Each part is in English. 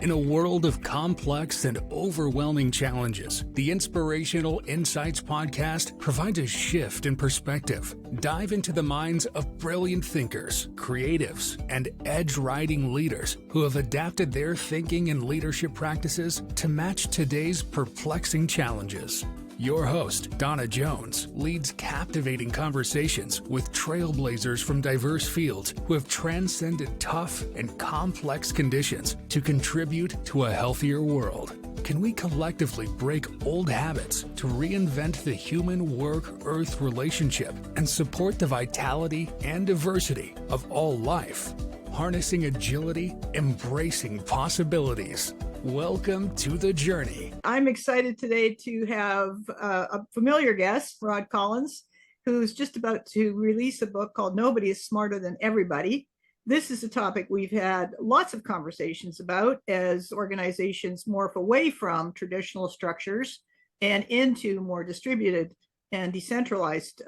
In a world of complex and overwhelming challenges, the Inspirational Insights podcast provides a shift in perspective. Dive into the minds of brilliant thinkers, creatives, and edge-riding leaders who have adapted their thinking and leadership practices to match today's perplexing challenges. Your host, Donna Jones, leads captivating conversations with trailblazers from diverse fields who have transcended tough and complex conditions to contribute to a healthier world. Can we collectively break old habits to reinvent the human work-earth relationship and support the vitality and diversity of all life? Harnessing agility, embracing possibilities. Welcome to the journey. I'm excited today to have a familiar guest, Rod Collins, who's just about to release a book called Nobody is Smarter Than Everybody. This is a topic we've had lots of conversations about as organizations morph away from traditional structures and into more distributed and decentralized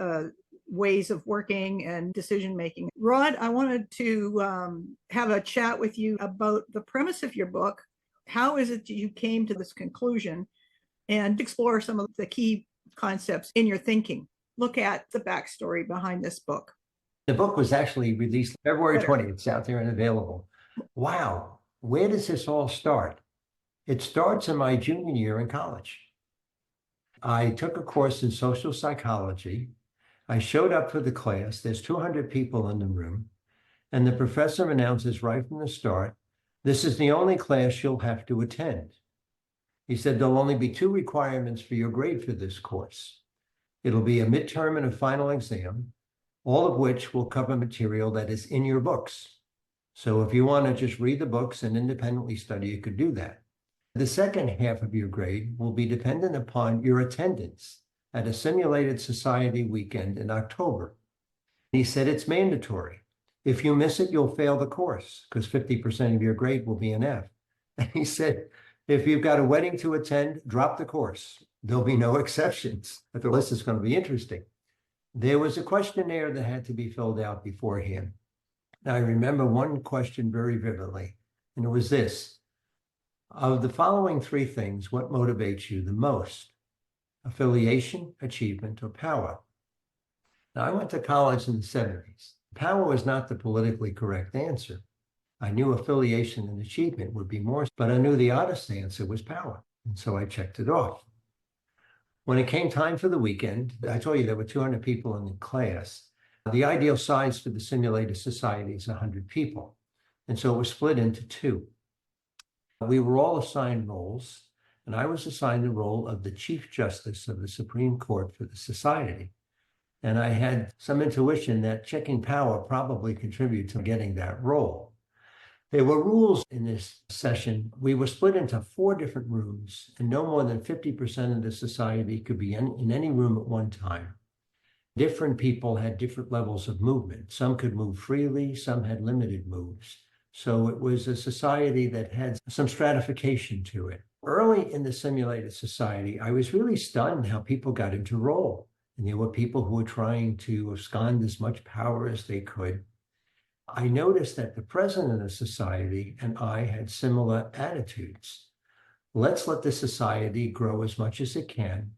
ways of working and decision making. Rod, I wanted to have a chat with you about the premise of your book. How is it that you came to this conclusion, and explore some of the key concepts in your thinking? Look at the backstory behind this book. The book was actually released February 20th. It's out there and available. Wow. Where does this all start? It starts in my junior year in college. I took a course in social psychology. I showed up for the class. There's 200 people in the room, and the professor announces right from the start, "This is the only class you'll have to attend." He said, "There'll only be 2 requirements for your grade for this course. It'll be a midterm and a final exam, all of which will cover material that is in your books. So if you want to just read the books and independently study, you could do that. The second half of your grade will be dependent upon your attendance at a simulated society weekend in October." He said, "It's mandatory. If you miss it, you'll fail the course because 50% of your grade will be an F." And he said, "If you've got a wedding to attend, drop the course. There'll be no exceptions, but the list is going to be interesting." There was a questionnaire that had to be filled out beforehand. Now, I remember one question very vividly, and it was this: of the following 3 things, what motivates you the most? Affiliation, achievement, or power? Now, I went to college in the 70s. Power was not the politically correct answer. I knew affiliation and achievement would be more, but I knew the honest answer was power. And so I checked it off. When it came time for the weekend, I told you there were 200 people in the class. The ideal size for the simulated society is 100 people. And so it was split into 2. We were all assigned roles, and I was assigned the role of the Chief Justice of the Supreme Court for the society. And I had some intuition that checking power probably contributed to getting that role. There were rules in this session. We were split into 4 different rooms, and no more than 50% of the society could be in any room at one time. Different people had different levels of movement. Some could move freely, some had limited moves. So it was a society that had some stratification to it. Early in the simulated society, I was really stunned how people got into role. And there were people who were trying to abscond as much power as they could. I noticed that the president of the society and I had similar attitudes. Let's let the society grow as much as it can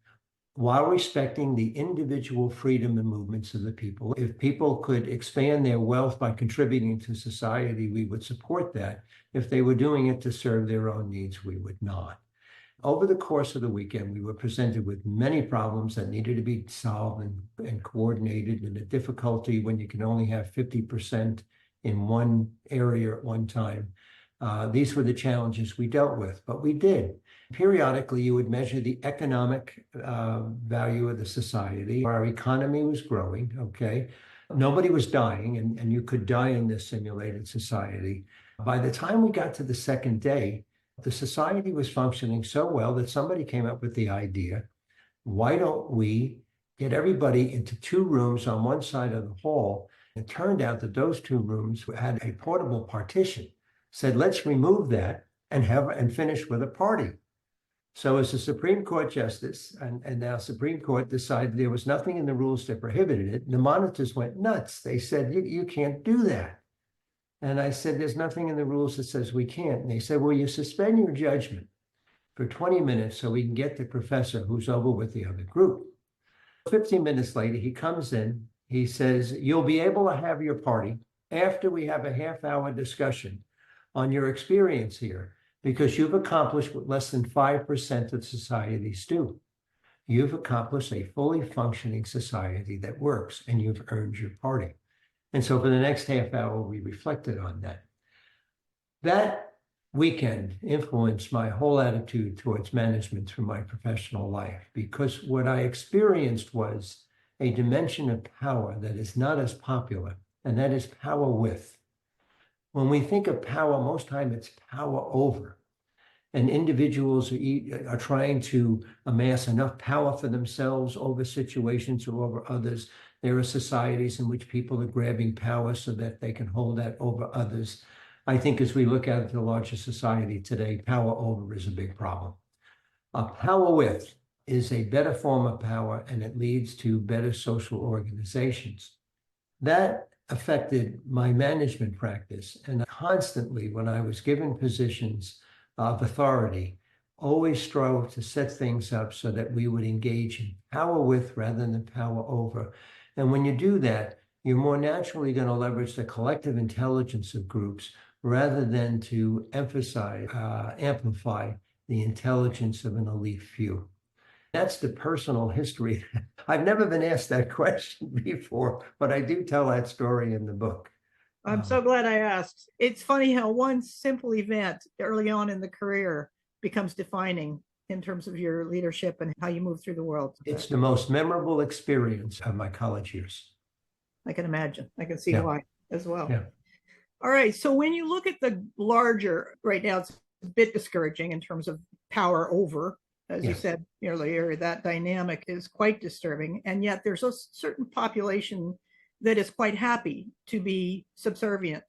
while respecting the individual freedom and movements of the people. If people could expand their wealth by contributing to society, we would support that. If they were doing it to serve their own needs, we would not. Over the course of the weekend, we were presented with many problems that needed to be solved and coordinated, and the difficulty when you can only have 50% in one area at one time. These were the challenges we dealt with, but we did. Periodically, you would measure the economic value of the society. Our economy was growing, okay? Nobody was dying, and you could die in this simulated society. By the time we got to the second day, the society was functioning so well that somebody came up with the idea, why don't we get everybody into 2 rooms on one side of the hall? It turned out that those 2 rooms had a portable partition. Said, let's remove that and finish with a party. So as a Supreme Court justice, and now Supreme Court decided there was nothing in the rules that prohibited it, the monitors went nuts. They said, you can't do that. And I said, there's nothing in the rules that says we can't. And they said, well, you suspend your judgment for 20 minutes so we can get the professor who's over with the other group. 15 minutes later, he comes in. He says, you'll be able to have your party after we have a half-hour discussion on your experience here, because you've accomplished what less than 5% of societies do. You've accomplished a fully functioning society that works, and you've earned your party. And so for the next half hour, we reflected on that. That weekend influenced my whole attitude towards management through my professional life, because what I experienced was a dimension of power that is not as popular, and that is power with. When we think of power, most time it's power over. And individuals are trying to amass enough power for themselves over situations or over others. There are societies in which people are grabbing power so that they can hold that over others. I think as we look at the larger society today, power over is a big problem. Power with is a better form of power, and it leads to better social organizations. That affected my management practice. And constantly, when I was given positions of authority, always strove to set things up so that we would engage in power with rather than power over. And when you do that, you're more naturally going to leverage the collective intelligence of groups rather than to emphasize, amplify the intelligence of an elite few. That's the personal history. I've never been asked that question before, but I do tell that story in the book. I'm so glad I asked. It's funny how one simple event early on in the career becomes defining in terms of your leadership and how you move through the world. It's the most memorable experience of my college years. I can imagine. I can see why as well. Yeah. All right. So when you look at the larger, right now, it's a bit discouraging in terms of power over, as you said earlier, that dynamic is quite disturbing. And yet there's a certain population that is quite happy to be subservient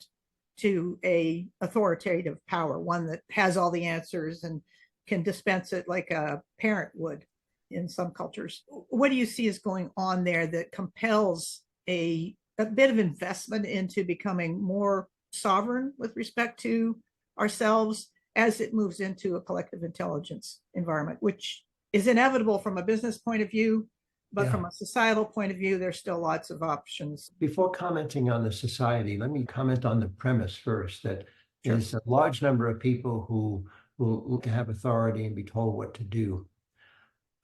to a authoritative power, one that has all the answers and can dispense it like a parent would in some cultures. What do you see is going on there that compels a bit of investment into becoming more sovereign with respect to ourselves as it moves into a collective intelligence environment, which is inevitable from a business point of view, but from a societal point of view, there's still lots of options. Before commenting on the society, let me comment on the premise first, that there's a large number of people who will have authority and be told what to do.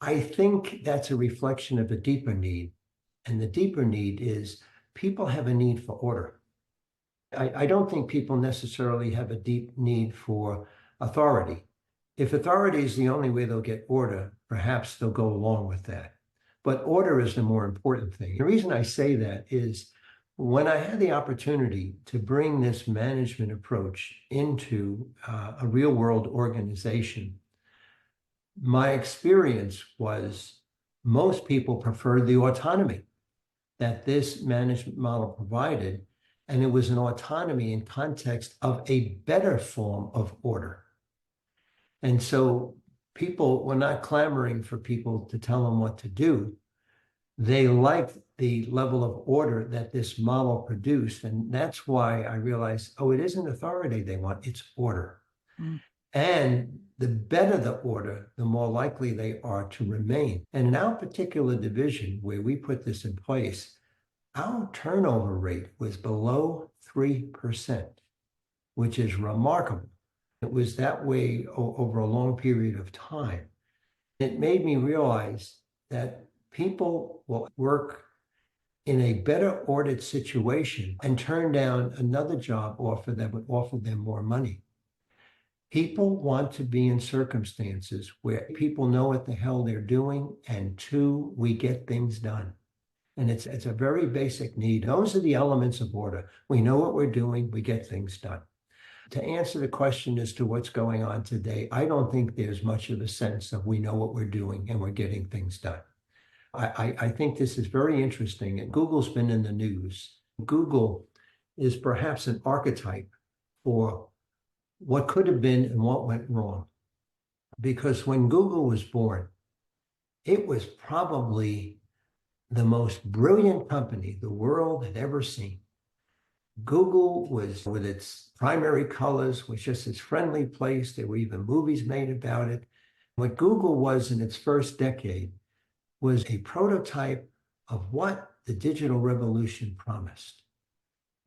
I think that's a reflection of a deeper need. And the deeper need is people have a need for order. I don't think people necessarily have a deep need for authority. If authority is the only way they'll get order, perhaps they'll go along with that. But order is the more important thing. The reason I say that is when I had the opportunity to bring this management approach into a real world organization, my experience was most people preferred the autonomy that this management model provided, and it was an autonomy in context of a better form of order. And so people were not clamoring for people to tell them what to do. They liked the level of order that this model produced. And that's why I realized, oh, it isn't authority they want, it's order. And the better the order, the more likely they are to remain. And in our particular division, where we put this in place, our turnover rate was below 3%, which is remarkable. It was that way over a long period of time. It made me realize that people will work in a better ordered situation and turn down another job offer that would offer them more money. People want to be in circumstances where people know what the hell they're doing, and two, we get things done. And it's a very basic need. Those are the elements of order. We know what we're doing, we get things done. To answer the question as to what's going on today, I don't think there's much of a sense of we know what we're doing and we're getting things done. I think this is very interesting. And Google's been in the news. Google is perhaps an archetype for what could have been and what went wrong. Because when Google was born, it was probably the most brilliant company the world had ever seen. Google was, with its primary colors, was just this friendly place. There were even movies made about it. What Google was in its first decade was a prototype of what the digital revolution promised.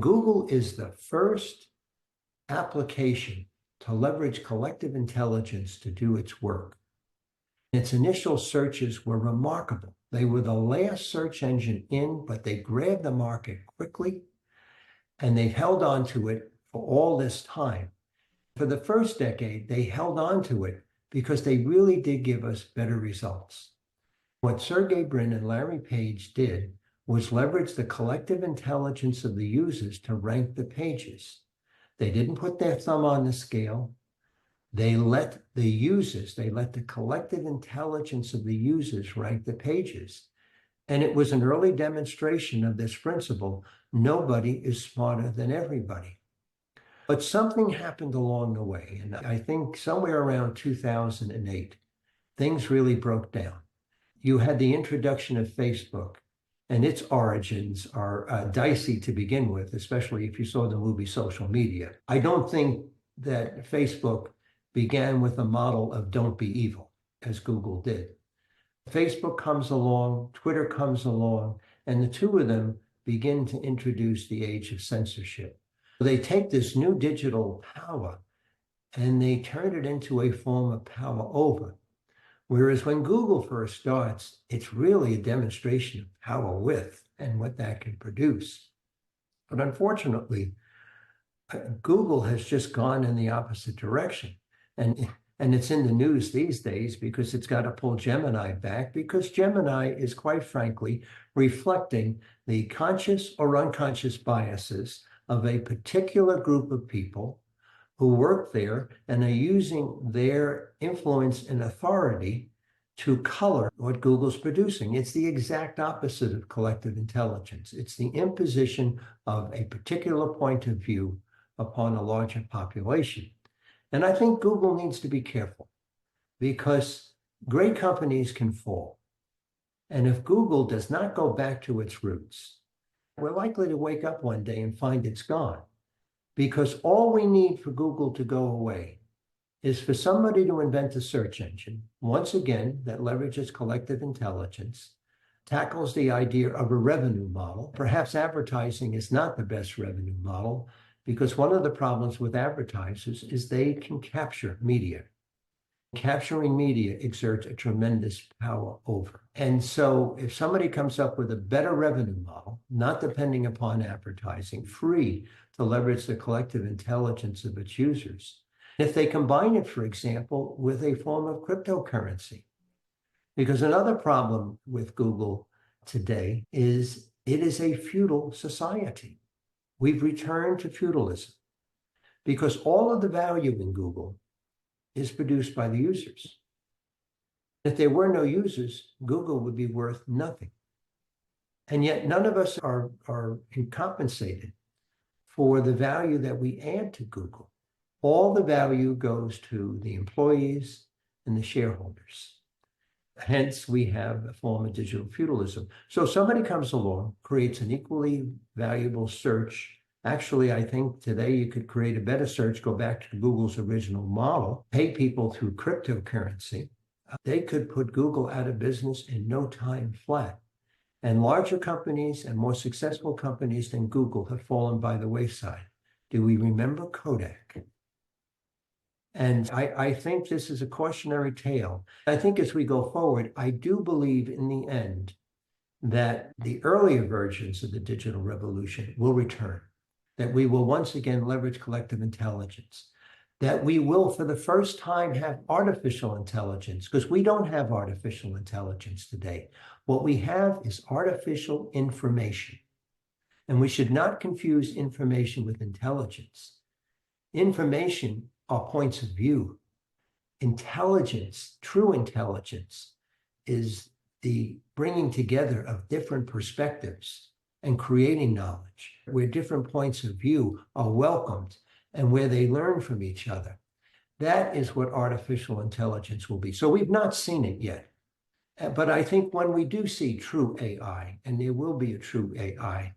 Google is the first application to leverage collective intelligence to do its work. Its initial searches were remarkable. They were the last search engine in, but they grabbed the market quickly, and they've held on to it for all this time. For the first decade, they held on to it because they really did give us better results. What Sergey Brin and Larry Page did was leverage the collective intelligence of the users to rank the pages. They didn't put their thumb on the scale. They let the collective intelligence of the users rank the pages. And it was an early demonstration of this principle: nobody is smarter than everybody. But something happened along the way. And I think somewhere around 2008, things really broke down. You had the introduction of Facebook, and its origins are dicey to begin with, especially if you saw the movie Social Media. I don't think that Facebook began with a model of don't be evil, as Google did. Facebook comes along, Twitter comes along, and the two of them begin to introduce the age of censorship. They take this new digital power and they turn it into a form of power over. Whereas when Google first starts, it's really a demonstration of power with and what that can produce. But unfortunately, Google has just gone in the opposite direction. And it's in the news these days because it's got to pull Gemini back, because Gemini is, quite frankly, reflecting the conscious or unconscious biases of a particular group of people who work there and are using their influence and authority to color what Google's producing. It's the exact opposite of collective intelligence. It's the imposition of a particular point of view upon a larger population. And I think Google needs to be careful, because great companies can fall. And if Google does not go back to its roots, we're likely to wake up one day and find it's gone. Because all we need for Google to go away is for somebody to invent a search engine, once again, that leverages collective intelligence, tackles the idea of a revenue model. Perhaps advertising is not the best revenue model, because one of the problems with advertisers is they can capture media. Capturing media exerts a tremendous power over. And so if somebody comes up with a better revenue model, not depending upon advertising, free to leverage the collective intelligence of its users, if they combine it, for example, with a form of cryptocurrency. Because another problem with Google today is it is a feudal society. We've returned to feudalism because all of the value in Google is produced by the users. If there were no users, Google would be worth nothing. And yet none of us are compensated for the value that we add to Google. All the value goes to the employees and the shareholders. Hence, we have a form of digital feudalism. So somebody comes along, creates an equally valuable search. Actually, I think today you could create a better search, go back to Google's original model, pay people through cryptocurrency. They could put Google out of business in no time flat. And larger companies and more successful companies than Google have fallen by the wayside. Do we remember Kodak? And I think this is a cautionary tale. I think as we go forward, I do believe in the end that the earlier versions of the digital revolution will return, that we will once again leverage collective intelligence, that we will for the first time have artificial intelligence, because we don't have artificial intelligence today. What we have is artificial information. And we should not confuse information with intelligence. Information are points of view. Intelligence, true intelligence, is the bringing together of different perspectives and creating knowledge, where different points of view are welcomed and where they learn from each other. That is what artificial intelligence will be. So we've not seen it yet. But I think when we do see true AI, and there will be a true AI,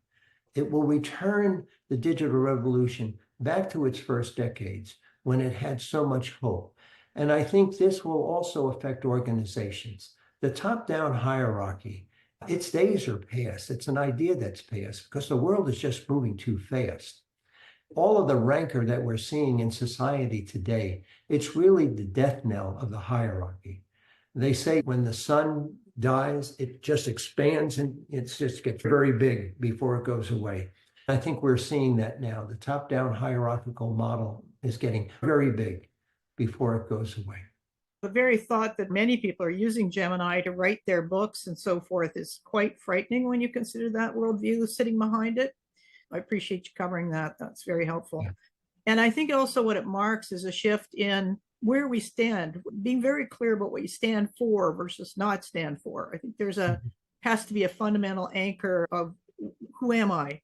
It will return the digital revolution back to its first decades when it had so much hope. And I think this will also affect organizations. The top-down hierarchy, its days are past. It's an idea that's past because the world is just moving too fast. All of the rancor that we're seeing in society today, it's really the death knell of the hierarchy. They say when the sun dies, it just expands and it just gets very big before it goes away. I think we're seeing that now. The top-down hierarchical model is getting very big before it goes away. The very thought that many people are using Gemini to write their books and so forth is quite frightening when you consider that worldview sitting behind it. I appreciate you covering that. That's very helpful. Yeah. And I think also what it marks is a shift in where we stand, being very clear about what you stand for versus not stand for. I think there's has to be a fundamental anchor of who am I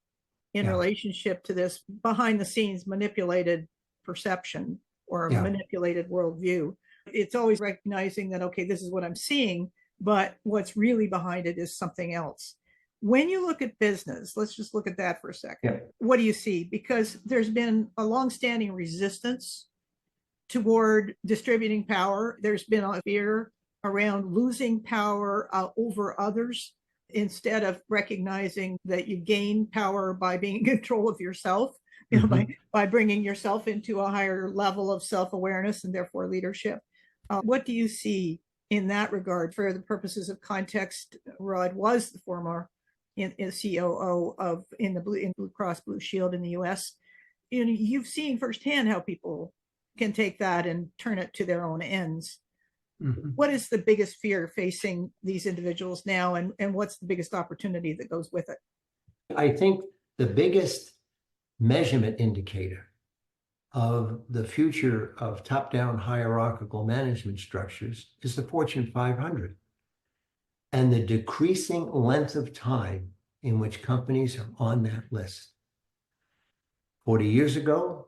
in relationship to this behind the scenes manipulated perception or manipulated worldview. It's always recognizing that, okay, this is what I'm seeing, but what's really behind it is something else. When you look at business, let's just look at that for a second. What do you see? Because there's been a longstanding resistance toward distributing power. There's been a fear around losing power over others instead of recognizing that you gain power by being in control of yourself, you know, by bringing yourself into a higher level of self-awareness and therefore leadership. What do you see in that regard? For the purposes of context, Rod was the former COO of in Blue Cross Blue Shield in the U.S. You know, you've seen firsthand how people can take that and turn it to their own ends. What is the biggest fear facing these individuals now, and what's the biggest opportunity that goes with it? I think the biggest measurement indicator of the future of top-down hierarchical management structures is the Fortune 500 and the decreasing length of time in which companies are on that list. 40 years ago,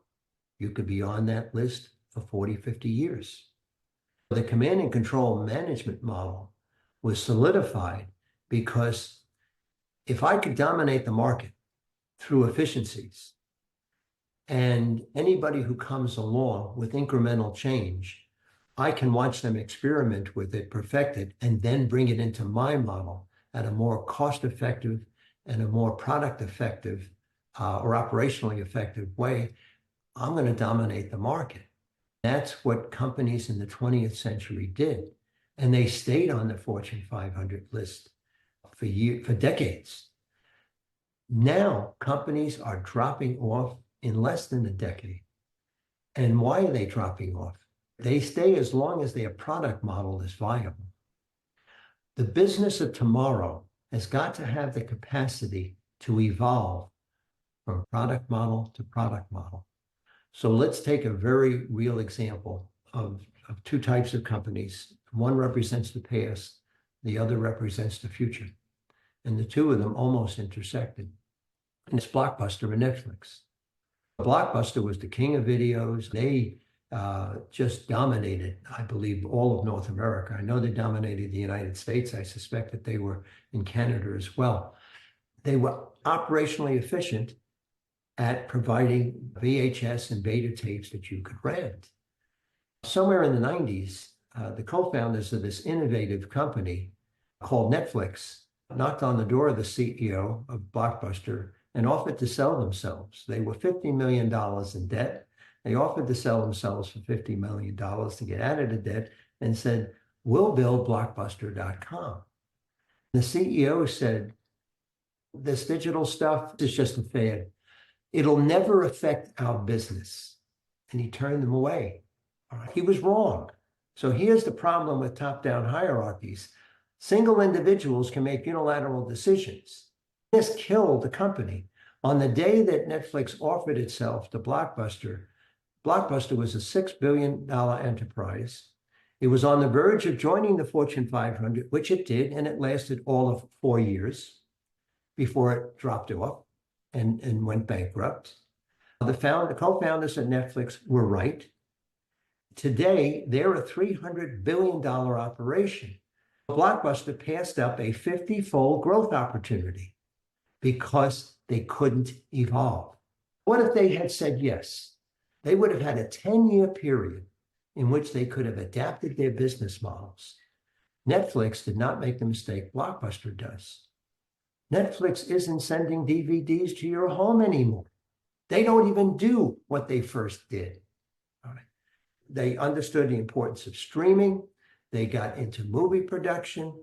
you could be on that list for 40, 50 years. The command and control management model was solidified because if I could dominate the market through efficiencies, and anybody who comes along with incremental change, I can watch them experiment with it, perfect it, and then bring it into my model at a more cost-effective and a more product-effective or operationally effective way. I'm going to dominate the market. That's what companies in the 20th century did. And they stayed on the Fortune 500 list for decades. Now, companies are dropping off in less than a decade. And why are they dropping off? They stay as long as their product model is viable. The business of tomorrow has got to have the capacity to evolve from product model to product model. So let's take a very real example of two types of companies. One represents the past, the other represents the future. And the two of them almost intersected. And it's Blockbuster and Netflix. Blockbuster was the king of videos. They just dominated, I believe, all of North America. I know they dominated the United States. I suspect that they were in Canada as well. They were operationally efficient at providing VHS and beta tapes that you could rent. Somewhere in the 90s, the co-founders of this innovative company called Netflix knocked on the door of the CEO of Blockbuster and offered to sell themselves. They were $50 million in debt. They offered to sell themselves for $50 million to get out of the debt and said, we'll build Blockbuster.com. The CEO said, this digital stuff is just a fad. It'll never affect our business. And he turned them away. He was wrong. So here's the problem with top-down hierarchies. Single individuals can make unilateral decisions. This killed the company. On the day that Netflix offered itself to Blockbuster, Blockbuster was a $6 billion enterprise. It was on the verge of joining the Fortune 500, which it did, and it lasted all of 4 years before it dropped off and went bankrupt. The co-founders of Netflix were right. Today, they're a $300 billion operation. Blockbuster passed up a 50-fold growth opportunity because they couldn't evolve. What if they had said yes? They would have had a 10-year period in which they could have adapted their business models. Netflix did not make the mistake Blockbuster does. Netflix isn't sending DVDs to your home anymore. They don't even do what they first did. All right. They understood the importance of streaming. They got into movie production,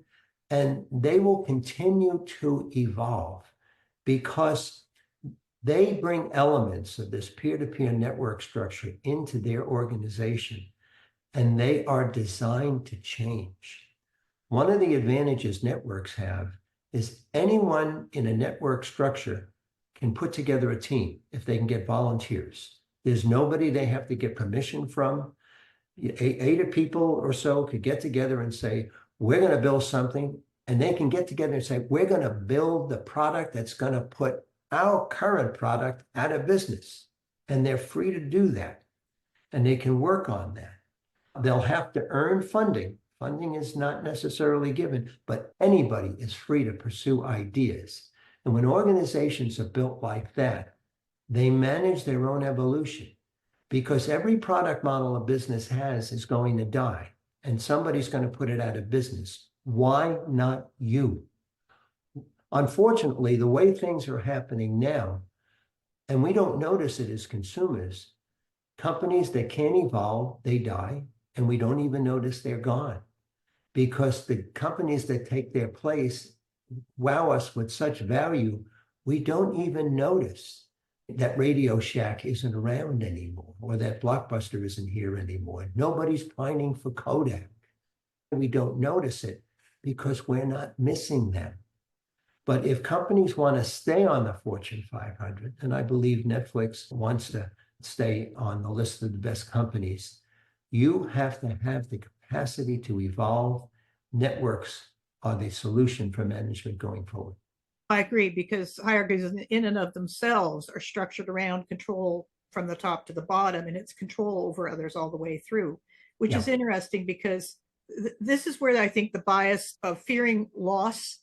and they will continue to evolve because they bring elements of this peer-to-peer network structure into their organization, and they are designed to change. One of the advantages networks have is anyone in a network structure can put together a team if they can get volunteers. There's nobody they have to get permission from. 8 people or so could get together and say, we're going to build something, and they can get together and say, we're going to build the product that's going to put our current product out of business. And they're free to do that. And they can work on that. They'll have to earn funding. Funding is not necessarily given, but anybody is free to pursue ideas. And when organizations are built like that, they manage their own evolution because every product model a business has is going to die and somebody's going to put it out of business. Why not you? Unfortunately, the way things are happening now, and we don't notice it as consumers, companies that can't evolve, they die, and we don't even notice they're gone because the companies that take their place wow us with such value, we don't even notice that Radio Shack isn't around anymore or that Blockbuster isn't here anymore. Nobody's pining for Kodak. We don't notice it because we're not missing them. But if companies want to stay on the Fortune 500, and I believe Netflix wants to stay on the list of the best companies, you have to have the capacity to evolve. Networks are the solution for management going forward. I agree, because hierarchies in and of themselves are structured around control from the top to the bottom, and it's control over others all the way through, which is interesting because this is where I think the bias of fearing loss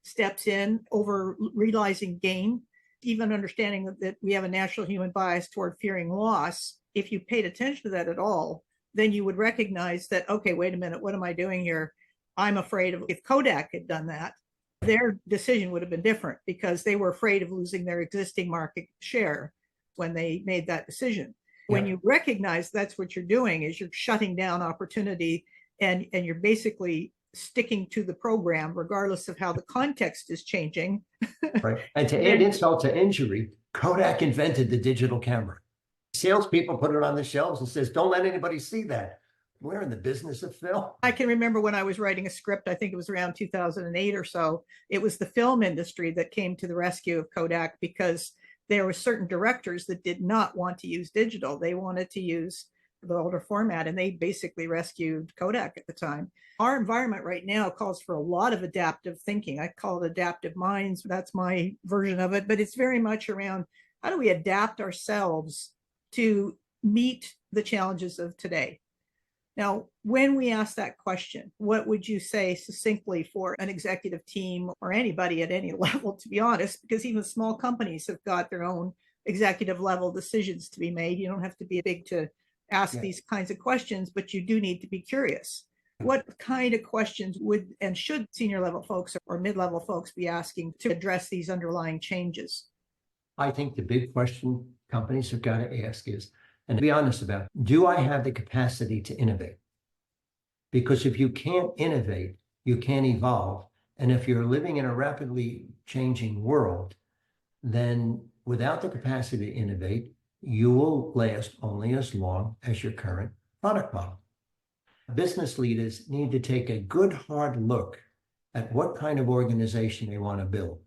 steps in over realizing gain. Even understanding that we have a natural human bias toward fearing loss, if you paid attention to that at all, then you would recognize that, okay, wait a minute, what am I doing here? I'm afraid of, if Kodak had done that, their decision would have been different because they were afraid of losing their existing market share when they made that decision. When you recognize that's what you're doing, is you're shutting down opportunity, and you're basically sticking to the program regardless of how the context is changing. Right. And to add insult to injury, Kodak invented the digital camera. Salespeople put it on the shelves and says, don't let anybody see that. We're in the business of film. I can remember when I was writing a script, I think it was around 2008 or so, it was the film industry that came to the rescue of Kodak because there were certain directors that did not want to use digital. They wanted to use the older format, and they basically rescued Kodak at the time. Our environment right now calls for a lot of adaptive thinking. I call it adaptive minds. That's my version of it, but it's very much around how do we adapt ourselves to meet the challenges of today. Now, when we ask that question, what would you say succinctly for an executive team or anybody at any level, to be honest, because even small companies have got their own executive level decisions to be made. You don't have to be big to ask these kinds of questions, but you do need to be curious. What kind of questions would and should senior level folks or mid-level folks be asking to address these underlying changes? I think the big question companies have got to ask is, and to be honest about, do I have the capacity to innovate? Because if you can't innovate, you can't evolve. And if you're living in a rapidly changing world, then without the capacity to innovate, you will last only as long as your current product model. Business leaders need to take a good hard look at what kind of organization they want to build.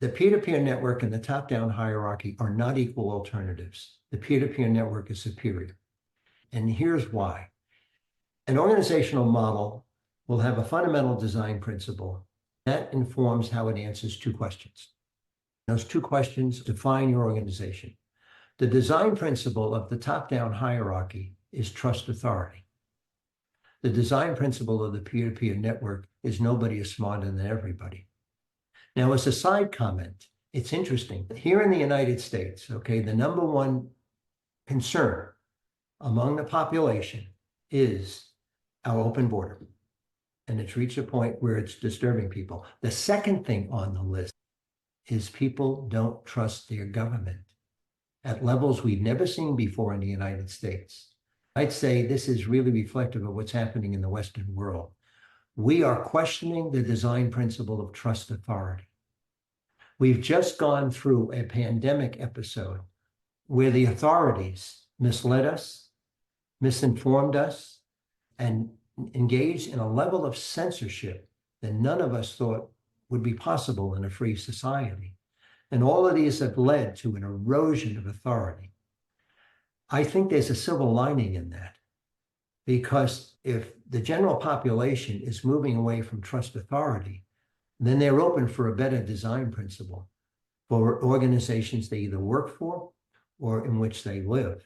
The peer-to-peer network and the top-down hierarchy are not equal alternatives. The peer-to-peer network is superior. And here's why. An organizational model will have a fundamental design principle that informs how it answers 2 questions. Those 2 questions define your organization. The design principle of the top-down hierarchy is trust authority. The design principle of the peer-to-peer network is nobody is smarter than everybody. Now, as a side comment, It's interesting. Here in the United States, okay, the number one concern among the population is our open border. And it's reached a point where it's disturbing people. The second thing on the list is people don't trust their government at levels we've never seen before in the United States. I'd say this is really reflective of what's happening in the Western world. We are questioning the design principle of trust authority. We've just gone through a pandemic episode where the authorities misled us, misinformed us, and engaged in a level of censorship that none of us thought would be possible in a free society. And all of these have led to an erosion of authority. I think there's a silver lining in that, because if the general population is moving away from trust authority, then they're open for a better design principle for organizations they either work for or in which they live.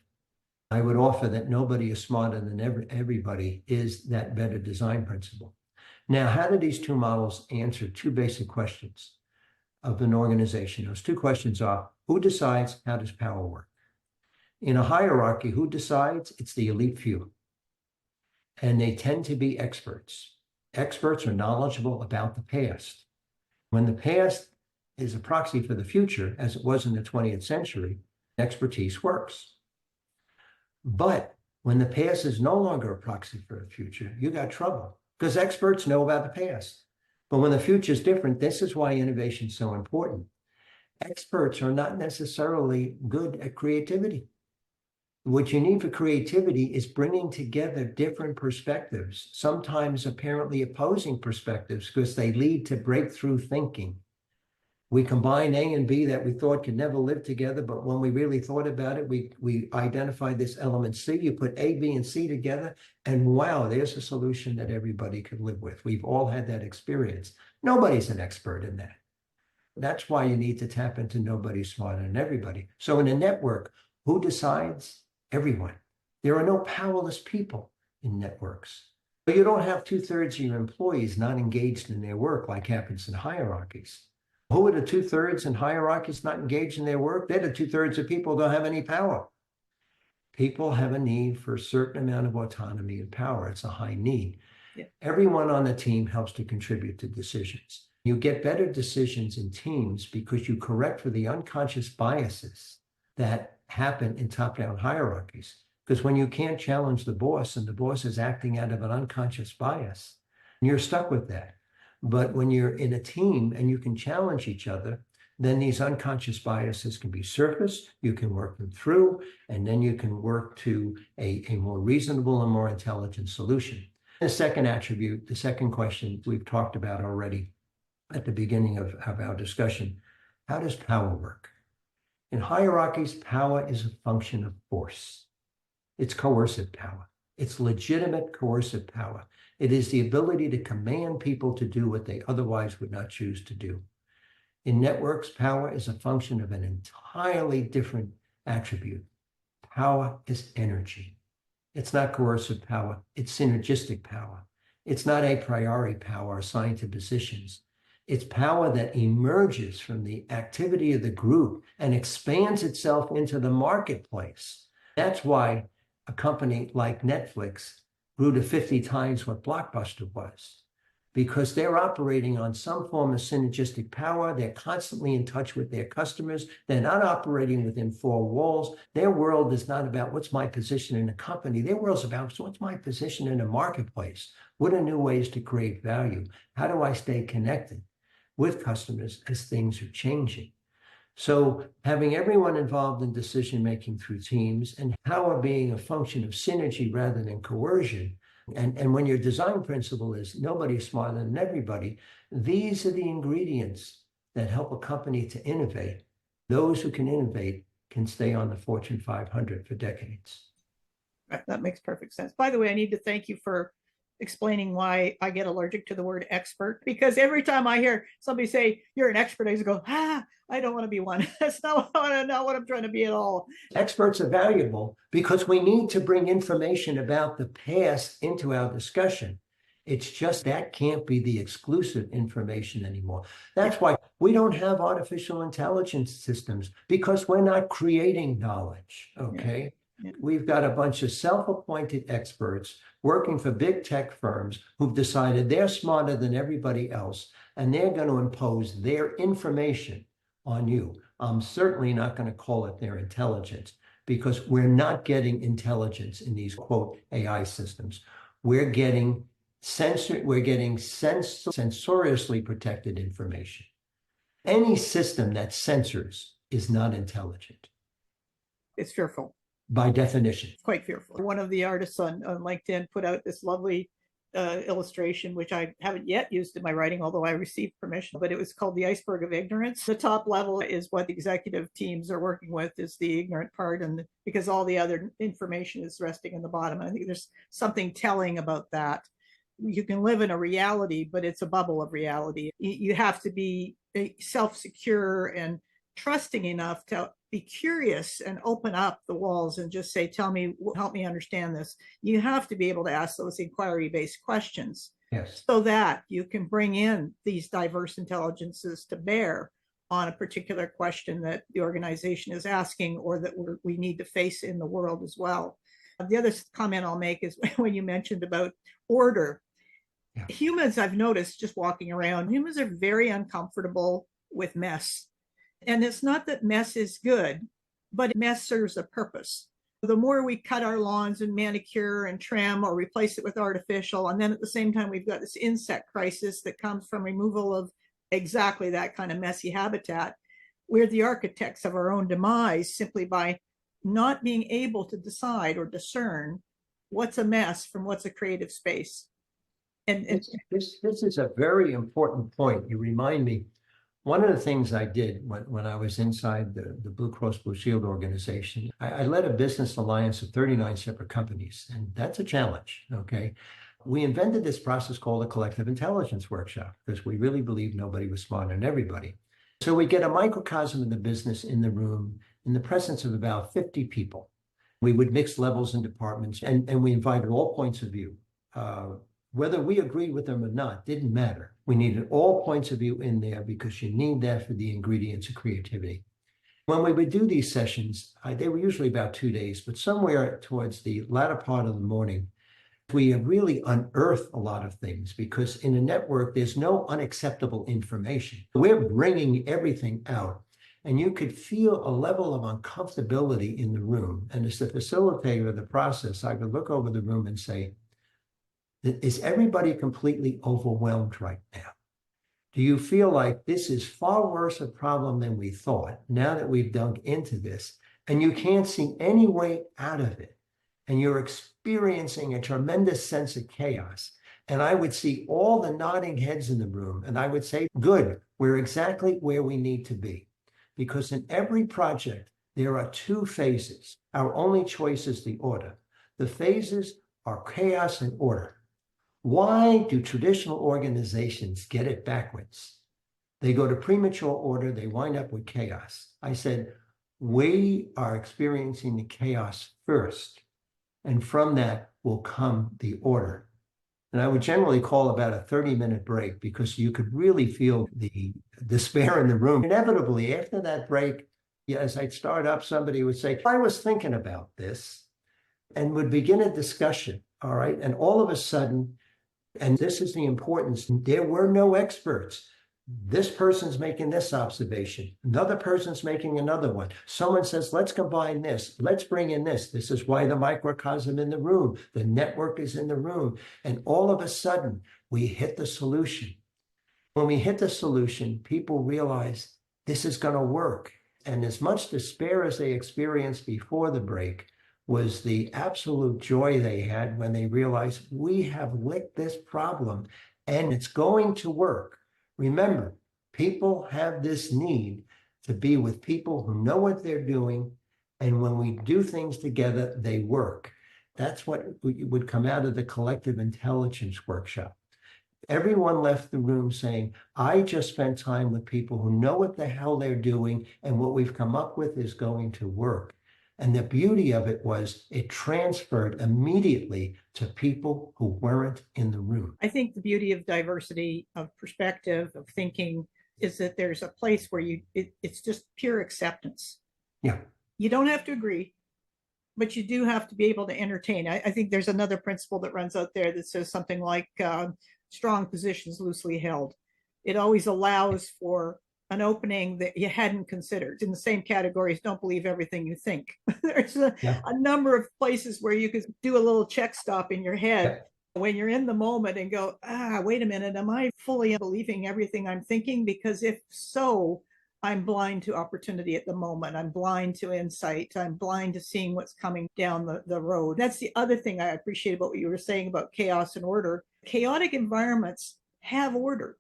I would offer that nobody is smarter than everybody is that better design principle. Now, how do these two models answer two basic questions of an organization? Those two questions are, who decides? How does power work? In a hierarchy, who decides? It's the elite few. And they tend to be experts. Experts are knowledgeable about the past. When the past is a proxy for the future, as it was in the 20th century, expertise works. But when the past is no longer a proxy for the future, you got trouble, because experts know about the past. But when the future is different, this is why innovation is so important. Experts are not necessarily good at creativity. What you need for creativity is bringing together different perspectives, sometimes apparently opposing perspectives, because they lead to breakthrough thinking. We combine A and B that we thought could never live together, but when we really thought about it, we identified this element C. You put A, B, and C together, and wow, there's a solution that everybody could live with. We've all had that experience. Nobody's an expert in that. That's why you need to tap into nobody's smarter than everybody. So in a network, who decides? Everyone. There are no powerless people in networks. But you don't have 2/3 of your employees not engaged in their work like happens in hierarchies. Who are the 2/3 in hierarchies not engaged in their work? They're the 2/3 of people who don't have any power. People have a need for a certain amount of autonomy and power. It's a high need. Yeah. Everyone on the team helps to contribute to decisions. You get better decisions in teams because you correct for the unconscious biases that happen in top-down hierarchies. Because when you can't challenge the boss and the boss is acting out of an unconscious bias, you're stuck with that. But when you're in a team and you can challenge each other, then these unconscious biases can be surfaced, you can work them through, and then you can work to a more reasonable and more intelligent solution. The second attribute, the second question we've talked about already at the beginning of our discussion, how does power work? In hierarchies, power is a function of force. It's coercive power. It's legitimate coercive power. It is the ability to command people to do what they otherwise would not choose to do. In networks, power is a function of an entirely different attribute. Power is energy. It's not coercive power. It's synergistic power. It's not a priori power assigned to positions. It's power that emerges from the activity of the group and expands itself into the marketplace. That's why a company like Netflix grew to 50 times what Blockbuster was, because they're operating on some form of synergistic power. They're constantly in touch with their customers. They're not operating within four walls. Their world is not about what's my position in a company. Their world's about, so what's my position in a marketplace? What are new ways to create value? How do I stay connected with customers as things are changing? So having everyone involved in decision-making through teams and power being a function of synergy rather than coercion. And when your design principle is nobody's smarter than everybody, these are the ingredients that help a company to innovate. Those who can innovate can stay on the Fortune 500 for decades. That makes perfect sense. By the way, I need to thank you for explaining why I get allergic to the word expert, because every time I hear somebody say you're an expert, I just go, I don't want to be one. That's not what I'm trying to be at all. Experts are valuable because we need to bring information about the past into our discussion. It's just that can't be the exclusive information anymore. That's why we don't have artificial intelligence systems, because we're not creating knowledge, okay? Yeah. We've got a bunch of self-appointed experts working for big tech firms who've decided they're smarter than everybody else, and they're going to impose their information on you. I'm certainly not going to call it their intelligence, because we're not getting intelligence in these, quote, AI systems. We're getting sensoriously protected information. Any system that censors is not intelligent. It's fearful. By definition. Quite fearful. One of the artists on LinkedIn put out this lovely illustration, which I haven't yet used in my writing, although I received permission, but it was called the iceberg of ignorance. The top level is what the executive teams are working with, is the ignorant part, and because all the other information is resting in the bottom. I think there's something telling about that. You can live in a reality, but it's a bubble of reality. You have to be self-secure and trusting enough to be curious and open up the walls and just say, tell me, help me understand this. You have to be able to ask those inquiry-based questions. Yes. So that you can bring in these diverse intelligences to bear on a particular question that the organization is asking, or that we need to face in the world as well. The other comment I'll make is when you mentioned about order. Yeah. Humans, I've noticed just walking around, humans are very uncomfortable with mess. And it's not that mess is good, but mess serves a purpose. The more we cut our lawns and manicure and trim or replace it with artificial, and then at the same time, we've got this insect crisis that comes from removal of exactly that kind of messy habitat. We're the architects of our own demise simply by not being able to decide or discern what's a mess from what's a creative space. And this is a very important point. You remind me. One of the things I did when I was inside the Blue Cross Blue Shield organization, I led a business alliance of 39 separate companies, and that's a challenge, okay? We invented this process called a collective intelligence workshop because we really believed nobody was smarter than everybody. So we get a microcosm of the business in the room in the presence of about 50 people. We would mix levels and departments, and we invited all points of view. Whether we agreed with them or not didn't matter. We needed all points of view in there because you need that for the ingredients of creativity. When we would do these sessions, they were usually about 2 days, but somewhere towards the latter part of the morning, we really unearthed a lot of things, because in a network, there's no unacceptable information. We're bringing everything out, and you could feel a level of uncomfortability in the room. And as the facilitator of the process, I could look over the room and say, is everybody completely overwhelmed right now? Do you feel like this is far worse a problem than we thought now that we've dug into this, and you can't see any way out of it, and you're experiencing a tremendous sense of chaos? And I would see all the nodding heads in the room, and I would say, good, we're exactly where we need to be. Because in every project, there are two phases. Our only choice is the order. The phases are chaos and order. Why do traditional organizations get it backwards? They go to premature order, they wind up with chaos. I said, we are experiencing the chaos first, and from that will come the order. And I would generally call about a 30-minute break, because you could really feel the despair in the room. Inevitably, after that break, as I'd start up, somebody would say, I was thinking about this, and would begin a discussion, all right? And all of a sudden, and this is the importance, there were no experts. This person's making this observation. Another person's making another one. Someone says, let's combine this. Let's bring in this. This is why the microcosm in the room, the network is in the room. And all of a sudden, we hit the solution. When we hit the solution, people realize this is going to work. And as much despair as they experienced before the break was the absolute joy they had when they realized we have licked this problem and it's going to work. Remember, people have this need to be with people who know what they're doing, and when we do things together, they work. That's what would come out of the collective intelligence workshop. Everyone left the room saying, I just spent time with people who know what the hell they're doing, and what we've come up with is going to work. And the beauty of it was it transferred immediately to people who weren't in the room. I think the beauty of diversity of perspective, of thinking, is that there's a place where it's just pure acceptance. Yeah. You don't have to agree, but you do have to be able to entertain. I think there's another principle that runs out there that says something like strong positions loosely held. It always allows for an opening that you hadn't considered. In the same categories, don't believe everything you think. There's a number of places where you could do a little check stop in your head when you're in the moment and go, wait a minute, am I fully believing everything I'm thinking? Because if so, I'm blind to opportunity at the moment. I'm blind to insight. I'm blind to seeing what's coming down the road. That's the other thing I appreciate about what you were saying about chaos and order. Chaotic environments have order.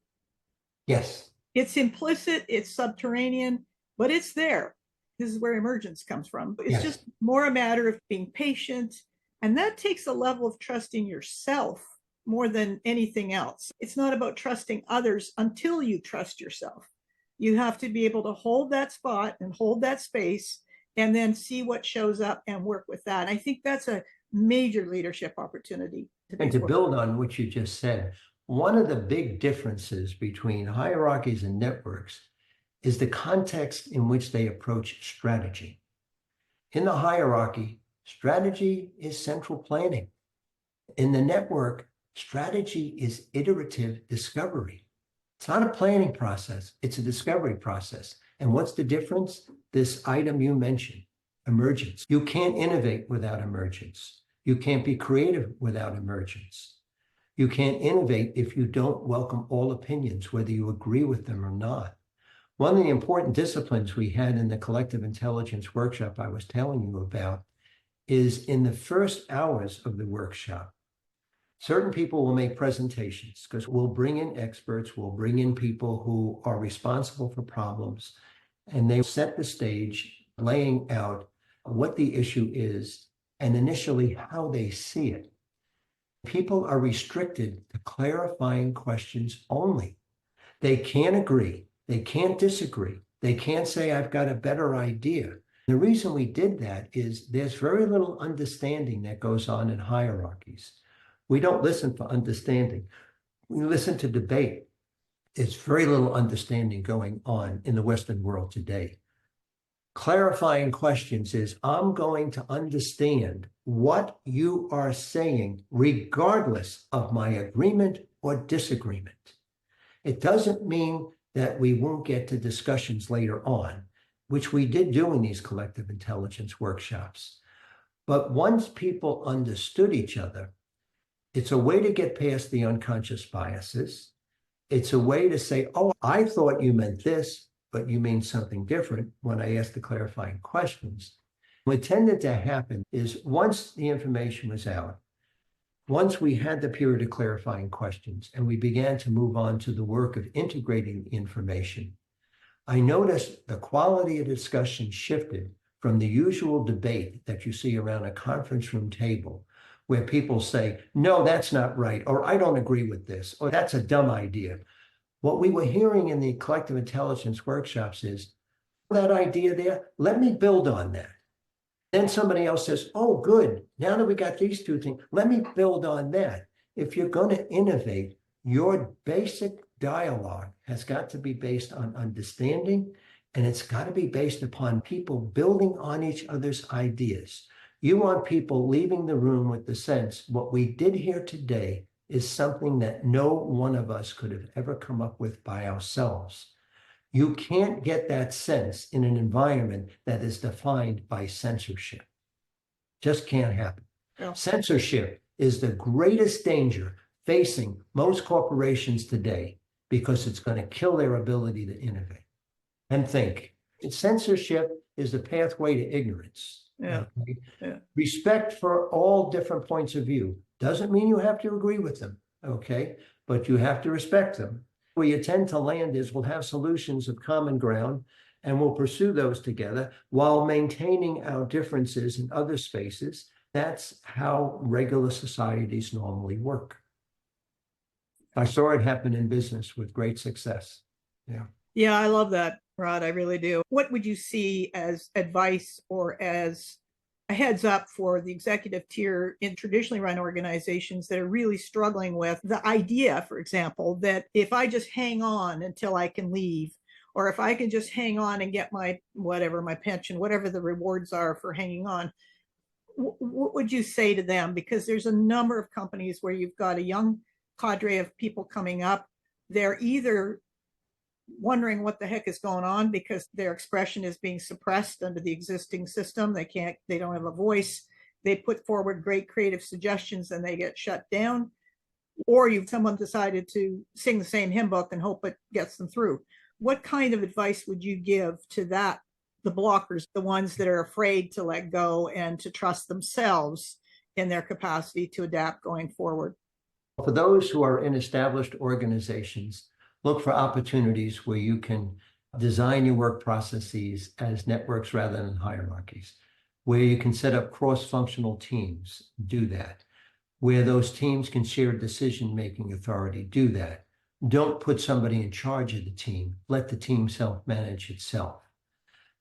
Yes. It's implicit, it's subterranean, but it's there. This is where emergence comes from. It's just more a matter of being patient. And that takes a level of trust in yourself more than anything else. It's not about trusting others until you trust yourself. You have to be able to hold that spot and hold that space and then see what shows up and work with that. I think that's a major leadership opportunity. And to build on what you just said, one of the big differences between hierarchies and networks is the context in which they approach strategy. In the hierarchy, strategy is central planning. In the network, strategy is iterative discovery. It's not a planning process, it's a discovery process. And what's the difference? This item you mentioned, emergence. You can't innovate without emergence. You can't be creative without emergence. You can't innovate if you don't welcome all opinions, whether you agree with them or not. One of the important disciplines we had in the collective intelligence workshop I was telling you about is in the first hours of the workshop, certain people will make presentations because we'll bring in experts, we'll bring in people who are responsible for problems, and they set the stage laying out what the issue is and initially how they see it. People are restricted to clarifying questions only. They can't agree. They can't disagree. They can't say, I've got a better idea. The reason we did that is there's very little understanding that goes on in hierarchies. We don't listen for understanding. We listen to debate. There's very little understanding going on in the Western world today. Clarifying questions is, I'm going to understand what you are saying, regardless of my agreement or disagreement. It doesn't mean that we won't get to discussions later on, which we did do in these collective intelligence workshops. But once people understood each other, it's a way to get past the unconscious biases. It's a way to say, oh, I thought you meant this, but you mean something different when I asked the clarifying questions. What tended to happen is once the information was out, once we had the period of clarifying questions and we began to move on to the work of integrating the information, I noticed the quality of discussion shifted from the usual debate that you see around a conference room table, where people say, no, that's not right, or I don't agree with this, or that's a dumb idea. What we were hearing in the collective intelligence workshops is, that idea there, let me build on that. Then somebody else says, oh, good, now that we got these two things, let me build on that. If you're going to innovate, your basic dialogue has got to be based on understanding, and it's got to be based upon people building on each other's ideas. You want people leaving the room with the sense, what we did here today is something that no one of us could have ever come up with by ourselves. You can't get that sense in an environment that is defined by censorship. Just can't happen. Yeah. Censorship is the greatest danger facing most corporations today because it's going to kill their ability to innovate and think. Censorship is the pathway to ignorance. Yeah. Okay? Yeah. Respect for all different points of view doesn't mean you have to agree with them, okay? But you have to respect them. Where you tend to land is we'll have solutions of common ground and we'll pursue those together while maintaining our differences in other spaces. That's how regular societies normally work. I saw it happen in business with great success. Yeah. Yeah, I love that, Rod. I really do. What would you see as advice or as a heads up for the executive tier in traditionally run organizations that are really struggling with the idea, for example, that if I just hang on until I can leave, or if I can just hang on and get my whatever, my pension, whatever the rewards are for hanging on, what would you say to them? Because there's a number of companies where you've got a young cadre of people coming up. They're either wondering what the heck is going on because their expression is being suppressed under the existing system. They don't have a voice. They put forward great creative suggestions and they get shut down. Or someone decided to sing the same hymn book and hope it gets them through. What kind of advice would you give to the blockers, the ones that are afraid to let go and to trust themselves in their capacity to adapt going forward? For those who are in established organizations, look for opportunities where you can design your work processes as networks rather than hierarchies, where you can set up cross-functional teams, do that. Where those teams can share decision-making authority, do that. Don't put somebody in charge of the team. Let the team self-manage itself.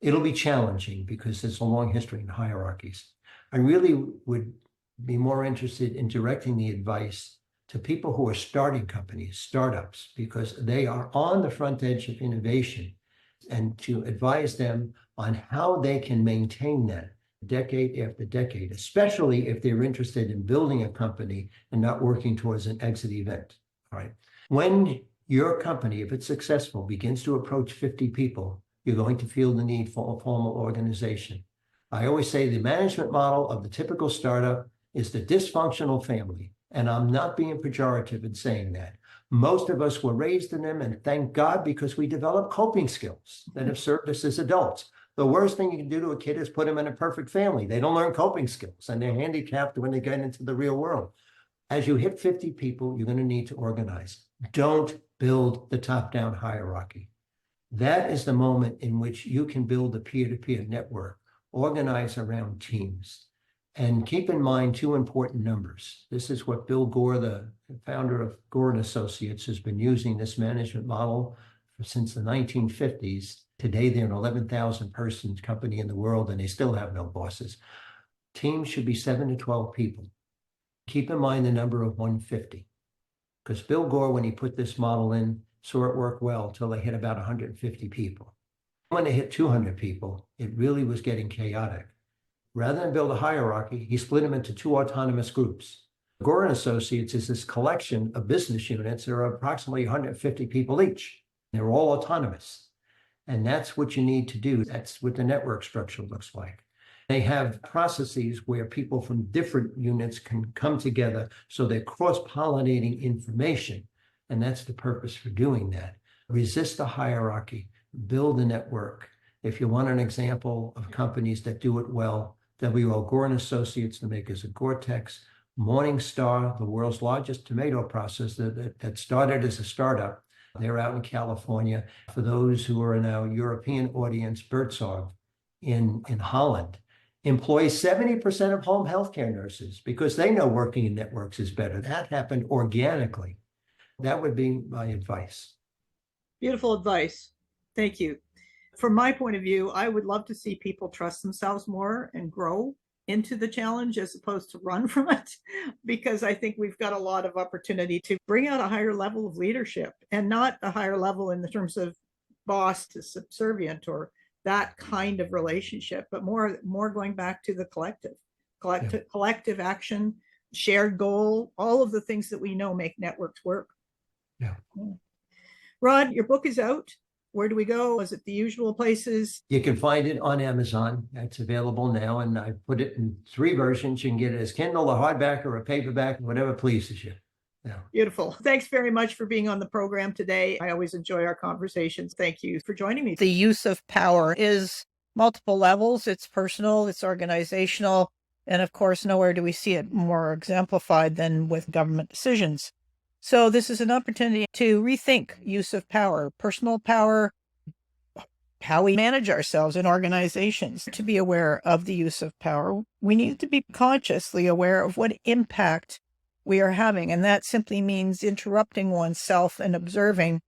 It'll be challenging because there's a long history in hierarchies. I really would be more interested in directing the advice to people who are starting companies, startups, because they are on the front edge of innovation, and to advise them on how they can maintain that decade after decade, especially if they're interested in building a company and not working towards an exit event. All right. When your company, if it's successful, begins to approach 50 people, you're going to feel the need for a formal organization. I always say the management model of the typical startup is the dysfunctional family. And I'm not being pejorative in saying that. Most of us were raised in them, and thank God, because we developed coping skills that have served us as adults. The worst thing you can do to a kid is put them in a perfect family. They don't learn coping skills, and they're handicapped when they get into the real world. As you hit 50 people, you're going to need to organize. Don't build the top-down hierarchy. That is the moment in which you can build a peer-to-peer network, organize around teams. And keep in mind two important numbers. This is what Bill Gore, the founder of Gore and Associates, has been using this management model since the 1950s. Today, they're an 11,000 person company in the world, and they still have no bosses. Teams should be 7 to 12 people. Keep in mind the number of 150, because Bill Gore, when he put this model in, saw it work well till they hit about 150 people. When they hit 200 people, it really was getting chaotic. Rather than build a hierarchy, he split them into two autonomous groups. Gore and Associates is this collection of business units. There are approximately 150 people each. They're all autonomous. And that's what you need to do. That's what the network structure looks like. They have processes where people from different units can come together, so they're cross-pollinating information. And that's the purpose for doing that. Resist the hierarchy, build a network. If you want an example of companies that do it well, W.L. Gore and Associates, the makers of Gore-Tex, Morningstar, the world's largest tomato processor that started as a startup. They're out in California. For those who are in our European audience, Buurtzorg in Holland employs 70% of home healthcare nurses because they know working in networks is better. That happened organically. That would be my advice. Beautiful advice. Thank you. From my point of view, I would love to see people trust themselves more and grow into the challenge as opposed to run from it, because I think we've got a lot of opportunity to bring out a higher level of leadership, and not a higher level in the terms of boss to subservient or that kind of relationship, but more going back to the collective action, shared goal, all of the things that we know make networks work. Yeah. Rod, your book is out. Where do we go? Is it the usual places? You can find it on Amazon. It's available now, and I put it in 3 versions. You can get it as Kindle, a hardback, or a paperback, whatever pleases you. Yeah. Beautiful. Thanks very much for being on the program today. I always enjoy our conversations. Thank you for joining me. The use of power is multiple levels. It's personal, it's organizational, and of course, nowhere do we see it more exemplified than with government decisions. So this is an opportunity to rethink use of power, personal power, how we manage ourselves in organizations. To be aware of the use of power, we need to be consciously aware of what impact we are having. And that simply means interrupting oneself and observing,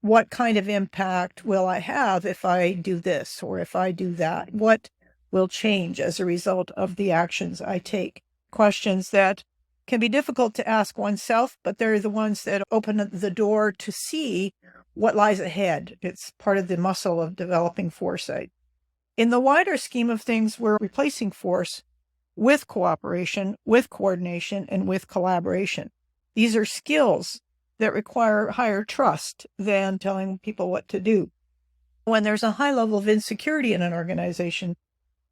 what kind of impact will I have if I do this or if I do that? What will change as a result of the actions I take. Questions that can be difficult to ask oneself, but they're the ones that open the door to see what lies ahead. It's part of the muscle of developing foresight. In the wider scheme of things, we're replacing force with cooperation, with coordination, and with collaboration. These are skills that require higher trust than telling people what to do. When there's a high level of insecurity in an organization,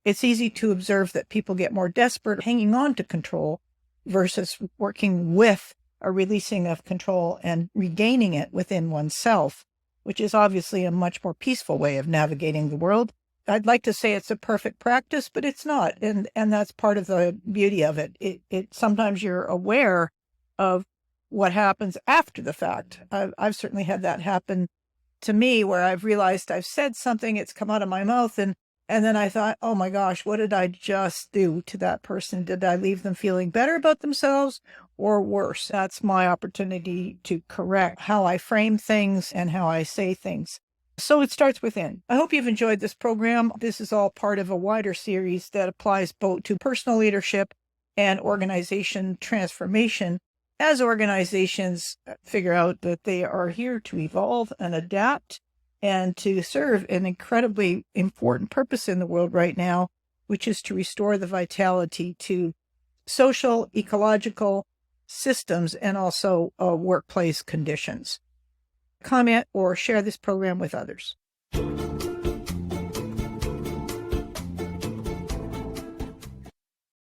it's easy to observe that people get more desperate hanging on to control versus working with a releasing of control and regaining it within oneself, which is obviously a much more peaceful way of navigating the world. I'd like to say it's a perfect practice, but it's not. And that's part of the beauty of it. It sometimes you're aware of what happens after the fact. I've certainly had that happen to me where I've realized I've said something, it's come out of my mouth, and then I thought, oh my gosh, what did I just do to that person? Did I leave them feeling better about themselves or worse? That's my opportunity to correct how I frame things and how I say things. So it starts within. I hope you've enjoyed this program. This is all part of a wider series that applies both to personal leadership and organization transformation, as organizations figure out that they are here to evolve and adapt and to serve an incredibly important purpose in the world right now, which is to restore the vitality to social, ecological systems and also workplace conditions. Comment or share this program with others.